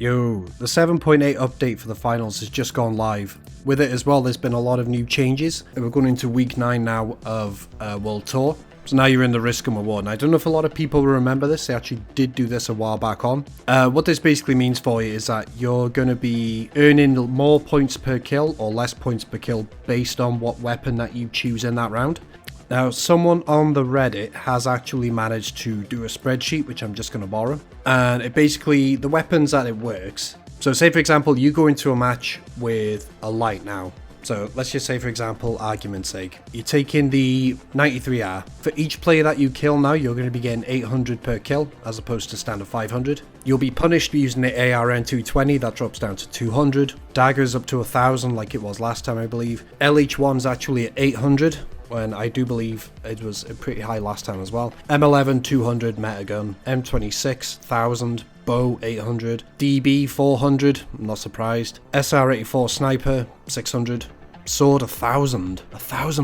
Yo, the 7.8 update for the finals has just gone live. With it as well, there's been a lot of new changes. We're going into week 9 now of World Tour. So now you're in the risk and reward. And I don't know if a lot of people remember this. They actually did do this a while back on. What this basically means for you is that you're going to be earning more points per kill or less points per kill based on what weapon that you choose in that round. Now, someone on the Reddit has actually managed to do a spreadsheet, which I'm just going to borrow. And it basically, the weapons that it works. So say, for example, you go into a match with a light now. So let's just say, for example, argument's sake, you're taking the 93R. For each player that you kill now, you're going to be getting 800 per kill, as opposed to standard 500. You'll be punished using the ARN 220, that drops down to 200. Daggers up to 1000, like it was last time, I believe. LH1's actually at 800. When I do believe it was pretty high last time as well. M11 200 metagun, M26 1000, bow 800, DB 400, I'm not surprised. SR84 sniper 600, sword 1000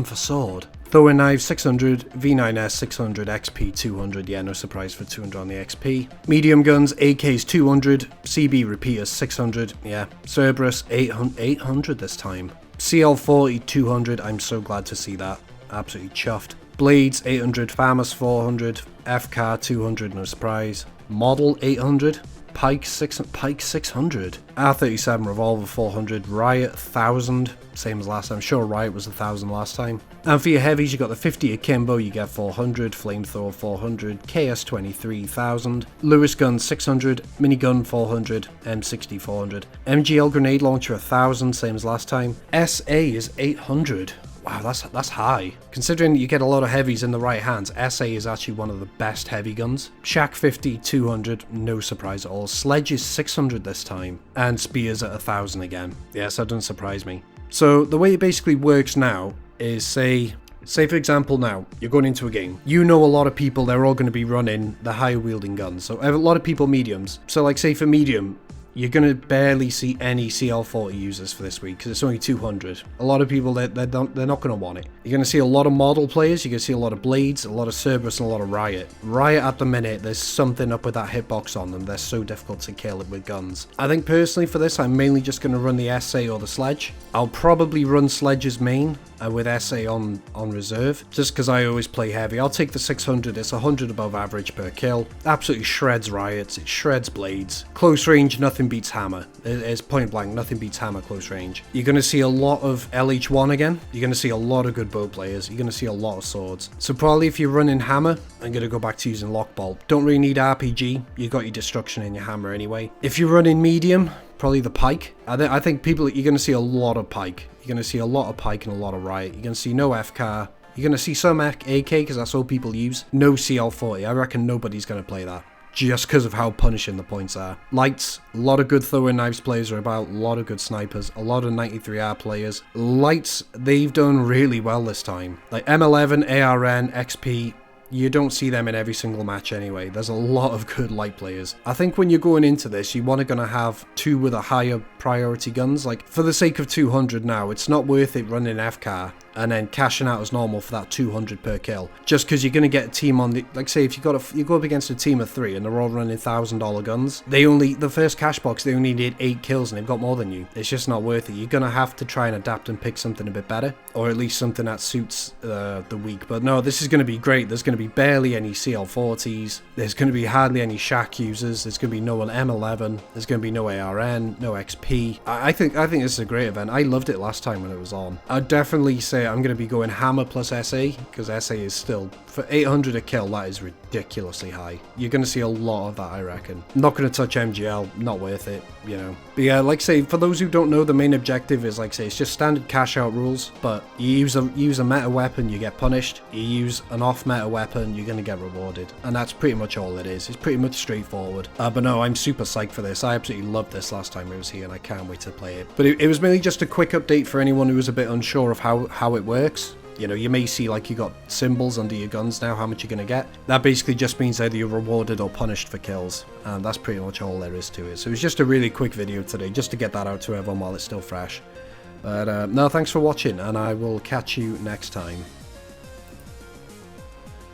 for sword. Throwing knives 600, V9S 600, XP 200, yeah, no surprise for 200 on the XP. Medium guns, AKs 200, CB repeaters 600, yeah. Cerberus 800 this time. CL40 200, I'm so glad to see that. Absolutely chuffed. Blades 800, FAMAS 400, FCAR 200, no surprise. Model 800, Pike 600, R37 revolver 400, Riot 1000, same as last time. I'm sure Riot was 1000 last time. And for your heavies, you got the 50 akimbo, you get 400, flamethrower 400, KS23 1000, Lewis gun 600, minigun 400, M60 400, MGL grenade launcher 1000, same as last time. SA is 800. Wow, that's high. Considering you get a lot of heavies in the right hands, SA is actually one of the best heavy guns. Shack 50, 200, no surprise at all. Sledge is 600 this time, and Spears at 1000 again. Yes, that doesn't surprise me. So the way it basically works now is say for example now, you're going into a game. You know a lot of people, they're all going to be running the higher wielding guns. So a lot of people mediums. So like say for medium, you're going to barely see any CL40 users for this week because it's only 200. A lot of people, they're not going to want it. You're going to see a lot of model players, you're going to see a lot of Blades, a lot of Cerberus, and a lot of Riot. Riot at the minute, there's something up with that hitbox on them. They're so difficult to kill with guns. I think personally for this, I'm mainly just going to run the SA or the Sledge. I'll probably run Sledge's main with SA on reserve, just because I always play heavy. I'll take the 600, it's 100 above average per kill. Absolutely shreds Riots, it shreds Blades. Close range, nothing beats hammer. It's point blank, nothing beats hammer close range. You're going to see a lot of LH1 again. You're going to see a lot of good bow players. You're going to see a lot of swords. So probably if you're running hammer, I'm going to go back to using lockbolt. Don't really need RPG. You got your destruction in your hammer anyway. If you're running medium, probably the pike. I think people, you're going to see a lot of pike. You're going to see a lot of pike and a lot of Riot. You're going to see no FCAR. You're going to see some AK because that's all people use. No CL40. I reckon nobody's going to play that, just because of how punishing the points are. Lights, a lot of good throwing knives players are about, a lot of good snipers, a lot of 93R players. Lights, they've done really well this time. Like M11, ARN, XP, you don't see them in every single match anyway. There's a lot of good light players. I think when you're going into this, you want to have two with a higher priority guns. Like for the sake of 200 now, it's not worth it running FCAR and then cashing out as normal for that 200 per kill, just because you're going to get a team on the, like say if you go up against a team of 3 and they're all running $1,000 guns, the first cash box they only need 8 kills and they've got more than you. It's just not worth it. You're going to have to try and adapt and pick something a bit better, or at least something that suits the week. But no, this is going to be great. There's going to be barely any CL40s, there's going to be hardly any Shack users, there's going to be no one M11, there's going to be no ARN, no XP. I think this is a great event. I loved it last time when it was on. I'd definitely say I'm going to be going hammer plus SA, because SA is still, for 800 a kill, that is ridiculously high. You're going to see a lot of that, I reckon. I'm not going to touch MGL, not worth it, you know. But yeah, like say, for those who don't know, the main objective is, like say, it's just standard cash out rules, but you use a meta weapon, you get punished. You use an off meta weapon, you're going to get rewarded. And that's pretty much all it is. It's pretty much straightforward. But no, I'm super psyched for this. I absolutely loved this last time it was here, and I can't wait to play it. But it was mainly just a quick update for anyone who was a bit unsure of how it works. You know, you may see like you got symbols under your guns now, how much you're going to get. That basically just means either you're rewarded or punished for kills. And that's pretty much all there is to it. So it was just a really quick video today, just to get that out to everyone while it's still fresh. But no, thanks for watching, and I will catch you next time.